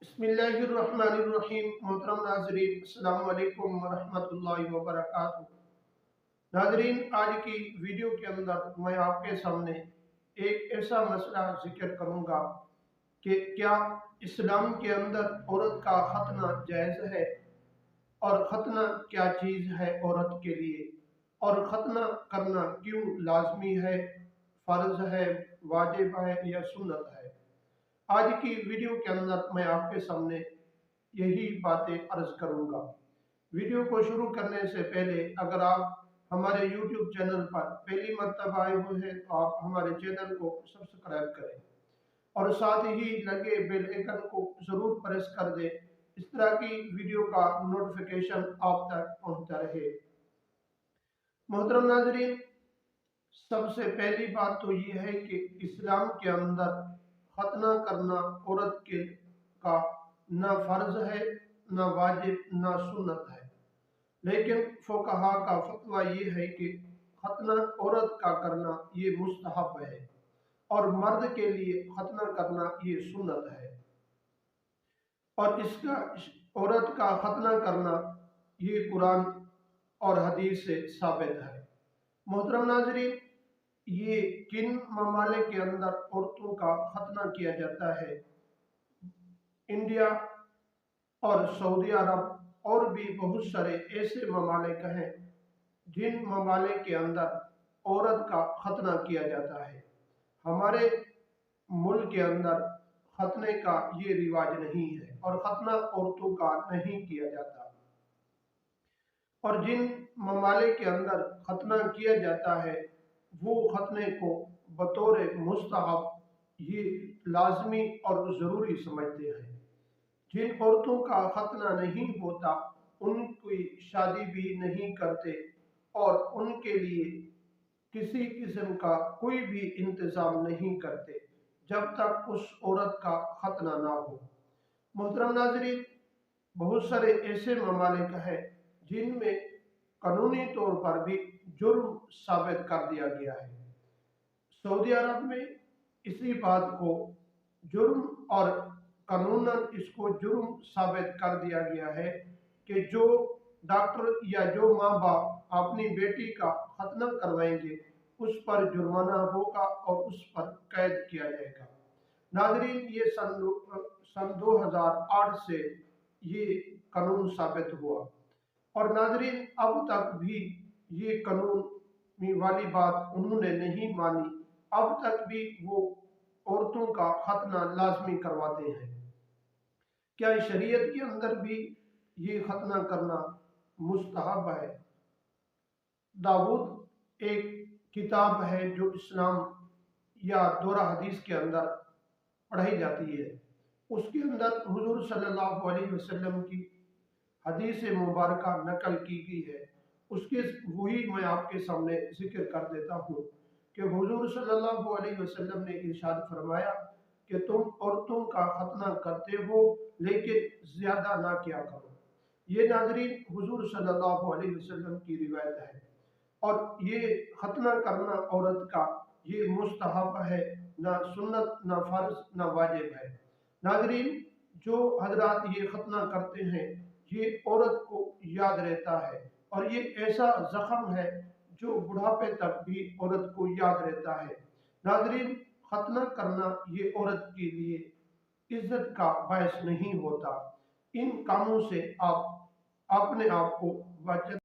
बिस्मिल्लाहिर्रहमानिर्रहीम। मोहतरम नाजरीन, अस्सलाम वालेकुम वरहमतुल्लाहि वबरकातुहू। नाजरीन, आज की वीडियो के अंदर मैं आपके सामने एक ऐसा मसला जिक्र करूंगा कि क्या इस्लाम के अंदर औरत का खतना जायज़ है, और खतना क्या चीज़ है औरत के लिए, और खतना करना क्यों लाजमी है, फ़र्ज है, वाजिब है या सुन्नत है। आज की वीडियो के अंदर मैं आपके सामने यही बातें अर्ज करूंगा। वीडियो को शुरू करने से पहले अगर आप हमारे YouTube चैनल पर पहली मर्तबा आए हुए हैं तो आप हमारे चैनल को सब्सक्राइब करें और साथ ही लगे बेल आइकन को जरूर प्रेस कर दें। इस तरह की वीडियो का नोटिफिकेशन आप तक पहुंचता रहे। मोहतरम नाजरीन, सबसे पहली बात तो ये है कि इस्लाम के अंदर खतना करना औरत के का न फर्ज है, न वाजिब, न सुन्नत है। लेकिन फुकहा का फतवा ये है कि खतना औरत का करना ये मुस्तहब है और मर्द के लिए खतना करना ये सुन्नत है। और इसका औरत का खतना करना ये कुरान और हदीस से साबित है। मोहतरम नाजरीन, ये किन ममालिक के अंदर औरतों का खतना किया जाता है? इंडिया और सऊदी अरब और भी बहुत सारे ऐसे ममालिक हैं जिन ममालिक के अंदर औरत का खतना किया जाता है। हमारे मुल्क के अंदर खतने का ये रिवाज नहीं है और खतना औरतों का नहीं किया जाता। और जिन ममालिक के अंदर खतना किया जाता है वो खतने को बतौर मुस्तहब ये लाजमी और ज़रूरी समझते हैं। जिन औरतों का खतना नहीं होता उनकी शादी भी नहीं करते और उनके लिए किसी किस्म का कोई भी इंतज़ाम नहीं करते जब तक उस औरत का खतना ना हो। मोहतरम नाजरीन, बहुत सारे ऐसे ममालिक हैं जिनमें कानूनी तौर पर भी जुर्म साबित कर दिया गया है। सऊदी अरब में इसी बात को जुर्म और कानूनन इसको जुर्म साबित कर दिया गया है कि जो डॉक्टर या जो माँ बाप अपनी बेटी का खतना करवाएंगे उस पर जुर्माना होगा और उस पर कैद किया जाएगा। नाजरीन, ये सन 2008 से ये कानून साबित हुआ और नाजरीन अब तक भी ये कानूनी वाली बात उन्होंने नहीं मानी। अब तक भी वो औरतों का खतना लाजमी करवाते हैं। क्या शरीयत के अंदर भी ये खतना करना मुस्तहब है? दाऊद एक किताब है जो इस्लाम या दौरा हदीस के अंदर पढ़ाई जाती है। उसके अंदर हुजूर सल्लल्लाहु अलैहि वसल्लम की हदीस मुबारक नकल की गई है। उसके वही मैं आपके सामने जिक्र कर देता हूँ कि हुजूर सल्लल्लाहु अलैहि वसल्लम ने इरशाद फरमाया कि तुम औरतों का खतना करते हो लेकिन ज्यादा ना किया करो। ये नाजरीन हुजूर सल्लल्लाहु अलैहि वसल्लम की रिवायत है और ये खतना करना औरत का ये मुस्तहब है, ना सुन्नत, ना फर्ज, ना वाजिब है। नाजरीन, जो हजरात ये खतना करते हैं ये औरत को याद रहता है और ये ऐसा जख्म है जो बुढ़ापे तक भी औरत को याद रहता है। नाजरीन, खतना करना ये औरत के लिए इज्जत का बायस नहीं होता। इन कामों से आप अपने आप को बचा